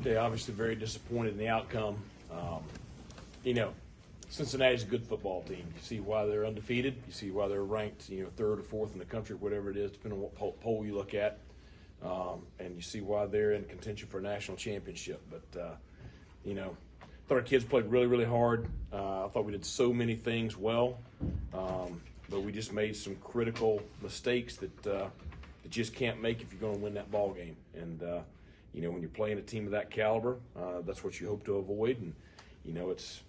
They obviously very disappointed in the outcome. You know, Cincinnati's a good football team. You see why they're undefeated. You see why they're ranked, third or fourth in the country, whatever it is, depending on what poll you look at. And you see why they're in contention for a national championship. But, I thought our kids played really, really hard. I thought we did so many things well. But we just made some critical mistakes that you just can't make if you're going to win that ball game. And, when you're playing a team of that caliber, that's what you hope to avoid. And, it's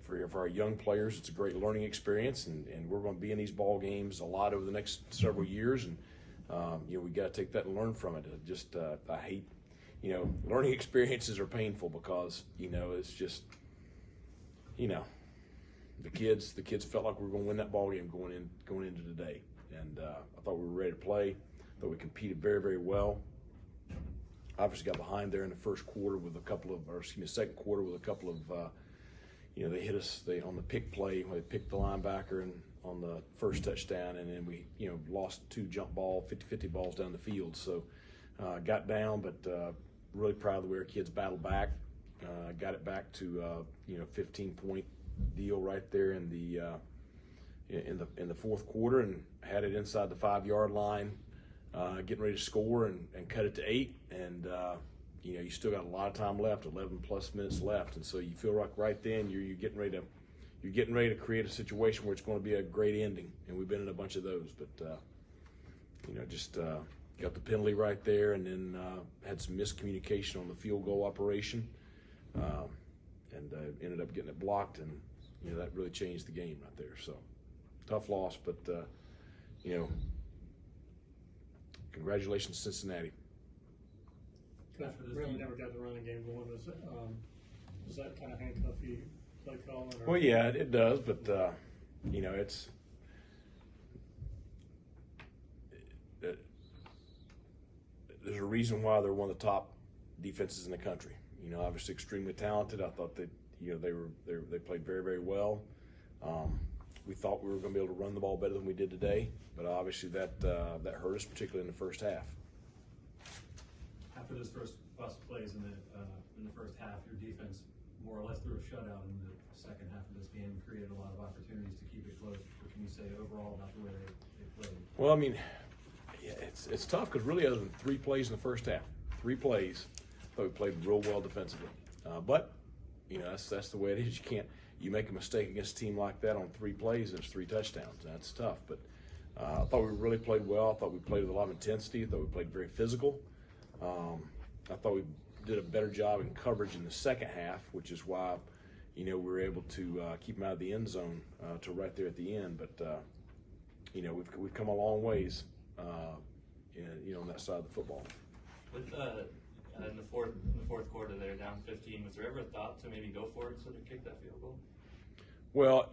for our young players, it's a great learning experience. And we're going to be in these ball games a lot over the next several years. And, we got to take that and learn from it. I hate, learning experiences are painful because, it's just, the kids felt like we were going to win that ball game going into today. And I thought we were ready to play. I thought we competed very, very well. Obviously got behind there in the second quarter with a couple of, they hit us on the pick play. They picked the linebacker and on the first touchdown, and then we, lost two jump ball, 50-50 balls down the field. So got down, but really proud of the way our kids battled back. Got it back to 15-point deal right there in the fourth quarter, and had it inside the 5-yard line, getting ready to score and cut it to 8. And you still got a lot of time left, 11 plus minutes left, and so you feel like right then you're getting ready to create a situation where it's going to be a great ending, and we've been in a bunch of those. But got the penalty right there, and then had some miscommunication on the field goal operation, and ended up getting it blocked, and that really changed the game right there. So tough loss, but congratulations, Cincinnati. After this, you never got the running game going. Does that kind of handcuff you, play calling? Well, yeah, it does, but there's a reason why they're one of the top defenses in the country. Obviously extremely talented. I thought that they played very, very well. We thought we were going to be able to run the ball better than we did today, but obviously that hurt us, particularly in the first half. After those first bust plays in the first half, your defense more or less threw a shutout in the second half of this game, created a lot of opportunities to keep it close. What can you say overall about the way they played? Well, I mean, yeah, it's tough because really other than 3 plays in the first half, 3 plays, I thought we played real well defensively. But that's the way it is. You make a mistake against a team like that on 3 plays and it's 3 touchdowns. That's tough. But I thought we really played well. I thought we played with a lot of intensity. I thought we played very physical. I thought we did a better job in coverage in the second half, which is why, we were able to keep them out of the end zone to right there at the end. But we've come a long ways, on that side of the football. With in the fourth quarter, they're down 15. Was there ever a thought to maybe go for it so they kick that field goal? Well,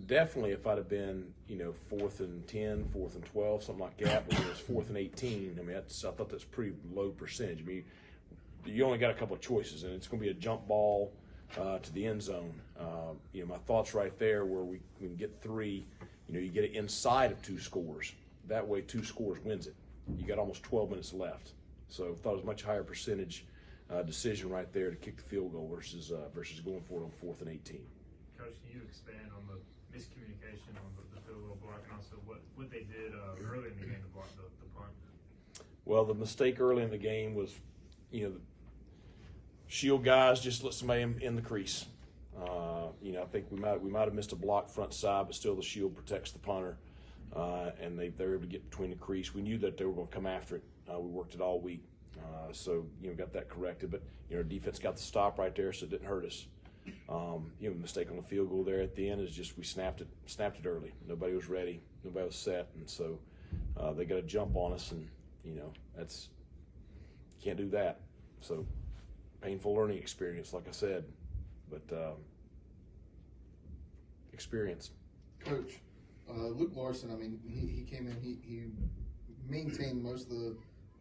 definitely if I'd have been, 4th and 10, 4th and 12, something like that, where it was 4th and 18, I thought that's pretty low percentage. You only got a couple of choices, and it's going to be a jump ball to the end zone. My thoughts right there were we can get 3, you get it inside of 2 scores. That way 2 scores wins it. You got almost 12 minutes left. So I thought it was a much higher percentage decision right there to kick the field goal versus going for it on 4th and 18. Coach, can you expand on the miscommunication on the field goal block and also what they did early in the game to block the punt? Well, the mistake early in the game was, the shield guys just let somebody in the crease. I think we might have missed a block front side, but still the shield protects the punter, and they were able to get between the crease. We knew that they were going to come after it. We worked it all week, so got that corrected. But our defense got the stop right there, so it didn't hurt us. The mistake on the field goal there at the end is just we snapped it early. Nobody was ready. Nobody was set, and so they got a jump on us, and that's can't do that. So painful learning experience, like I said, but experience. Coach, Luke Larson. He came in. He maintained most of the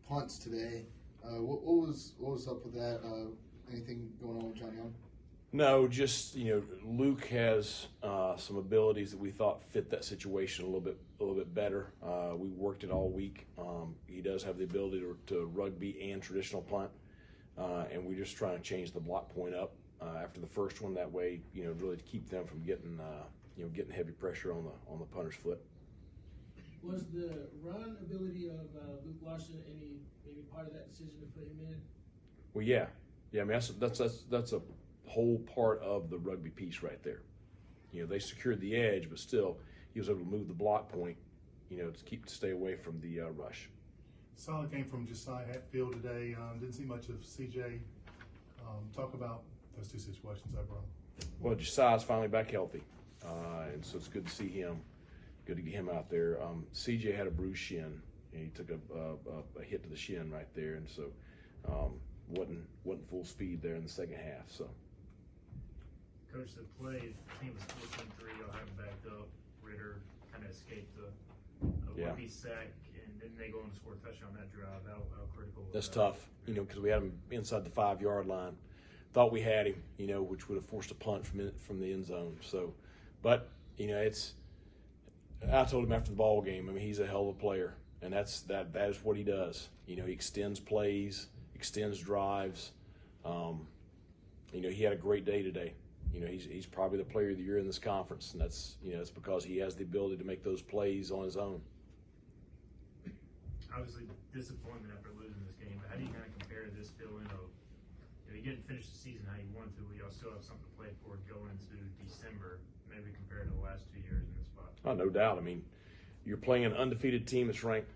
punts today. What was up with that? Anything going on with John Young? No, just Luke has some abilities that we thought fit that situation a little bit better. We worked it all week. He does have the ability to rugby and traditional punt. and we're just trying to change the block point up after the first one. That way, really to keep them from getting getting heavy pressure on the punter's foot. Was the run ability of Luke Larson maybe part of that decision to put him in? Well, yeah. I mean, that's a whole part of the rugby piece right there. They secured the edge, but still, he was able to move the block point, to stay away from the rush. Solid game from Josiah Hatfield today. Didn't see much of CJ. Talk about those two situations overall. Well, Josiah's finally back healthy, and so it's good to see him. Good to get him out there. CJ had a bruised shin, and he took a hit to the shin right there, and so wasn't full speed there in the second half. So, Coach, the play, the team was 14-3. Y'all have him backed up. Ritter kind of escaped the rookie sack, and then they go on to score a touchdown on that drive. How critical was that's that? tough, because we had him inside the 5-yard line. Thought we had him, which would have forced a punt from the end zone. So, but I told him after the ball game, I mean, he's a hell of a player, and that is what he does. He extends plays, extends drives. He had a great day today. He's probably the player of the year in this conference, and that's it's because he has the ability to make those plays on his own. Obviously, disappointment after losing this game, but how do you kind of compare this feeling of, you didn't finish the season how you wanted to, but y'all still have something to play for going into December, maybe compared to the last 2 years in this spot? Oh, no doubt. I mean, you're playing an undefeated team that's ranked,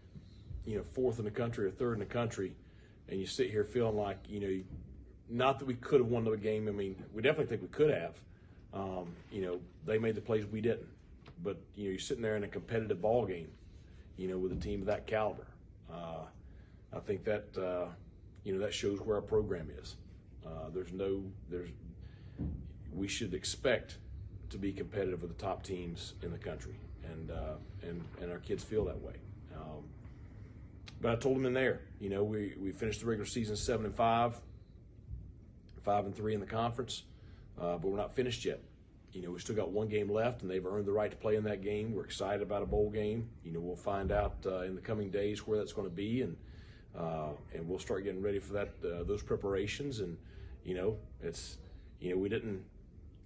4th in the country or 3rd in the country, and you sit here feeling like, not that we could have won the game. I mean, we definitely think we could have. They made the plays, we didn't. But, you're sitting there in a competitive ball game, with a team of that caliber. I think that, that shows where our program is. We should expect to be competitive with the top teams in the country, and our kids feel that way. But I told them in there, we finished the regular season 7-5, 5-3 in the conference, but we're not finished yet. We still got one game left, and they've earned the right to play in that game. We're excited about a bowl game. We'll find out in the coming days where that's going to be, and we'll start getting ready for that, those preparations. And we didn't.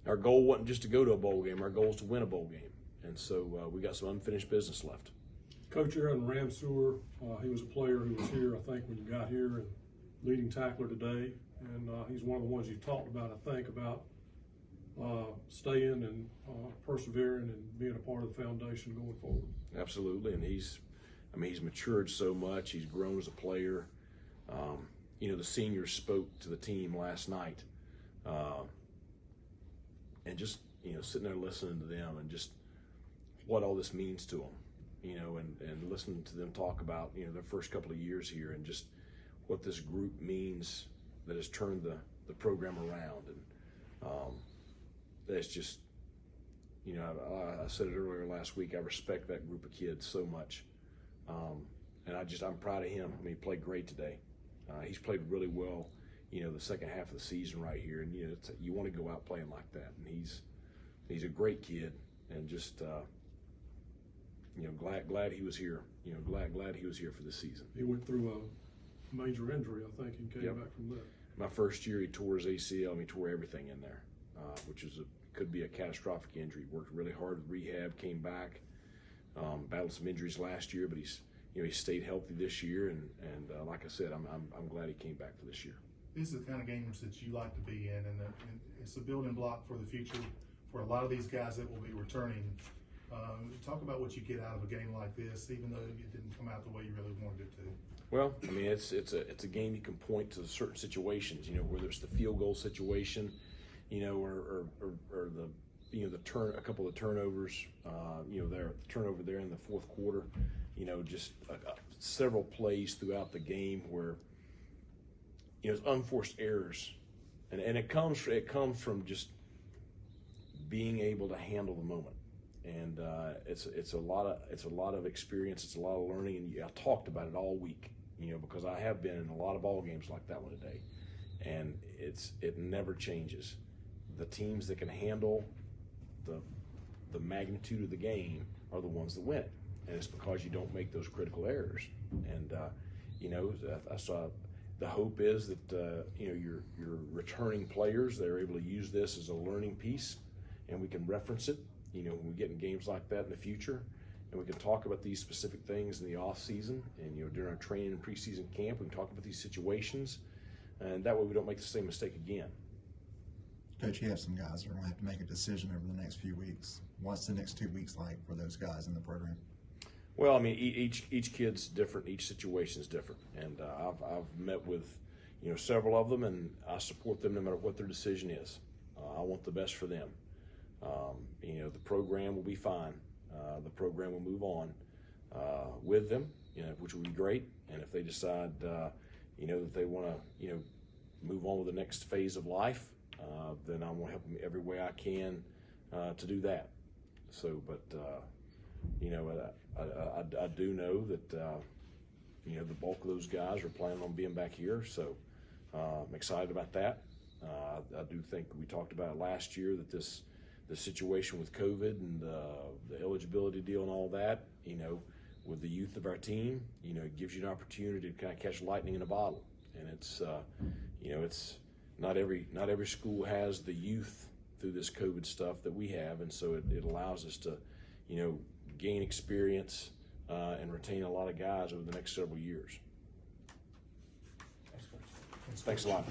Our goal wasn't just to go to a bowl game. Our goal is to win a bowl game, and so we got some unfinished business left. Coach Aaron Ramsewer, he was a player who was here, I think, when you got here, and leading tackler today. And he's one of the ones you talked about, I think, about staying and persevering and being a part of the foundation going forward. Absolutely, and he's matured so much. He's grown as a player. The seniors spoke to the team last night, and just sitting there listening to them and just what all this means to them, and listening to them talk about their first couple of years here and just what this group means that has turned the program around. And that's just, I said it earlier last week, I respect that group of kids so much. And I'm proud of him. I mean, he played great today. He's played really well, the second half of the season right here. And, you want to go out playing like that. And he's a great kid, and just, glad he was here. Glad he was here for this season. He went through a major injury, I think, and came back from that. My first year, he tore his ACL, and he tore everything in there, which could be a catastrophic injury. Worked really hard with rehab, came back, battled some injuries last year, but he stayed healthy this year, and like I said, I'm glad he came back for this year. This is the kind of games that you like to be in, and it's a building block for the future for a lot of these guys that will be returning. Talk about what you get out of a game like this, even though it didn't come out the way you really wanted it to. Well, I mean, it's a game you can point to certain situations, whether it's the field goal situation, or a couple of turnovers, the turnover there in the fourth quarter, just several plays throughout the game where, it's unforced errors, and it comes from just being able to handle the moment. And it's a lot of experience. It's a lot of learning, and I talked about it all week, because I have been in a lot of ball games like that one today, and it never changes. The teams that can handle the magnitude of the game are the ones that win it, and it's because you don't make those critical errors. And I saw the hope is that you know, your returning players, they're able to use this as a learning piece, and we can reference it, you know, when we get in games like that in the future, and we can talk about these specific things in the off season, and, you know, during our training and preseason camp, we can talk about these situations, and that way we don't make the same mistake again. Coach, you have some guys that are going to have to make a decision over the next few weeks. What's the next 2 weeks like for those guys in the program? Well, I mean, each kid's different, each situation's different, and I've met with, you know, several of them, and I support them no matter what their decision is. I want the best for them. You know, the program will be fine. The program will move on with them, you know, which will be great. And if they decide, you know, that they want to, you know, move on with the next phase of life, then I'm going to help them every way I can to do that. So, but you know, I do know that you know, the bulk of those guys are planning on being back here, so I'm excited about that. I do think we talked about it last year that the situation with COVID and the eligibility deal and all that, you know, with the youth of our team, you know, it gives you an opportunity to kind of catch lightning in a bottle, and it's you know, it's not every school has the youth through this COVID stuff that we have, and so it allows us to, you know, gain experience and retain a lot of guys over the next several years. Thanks a lot.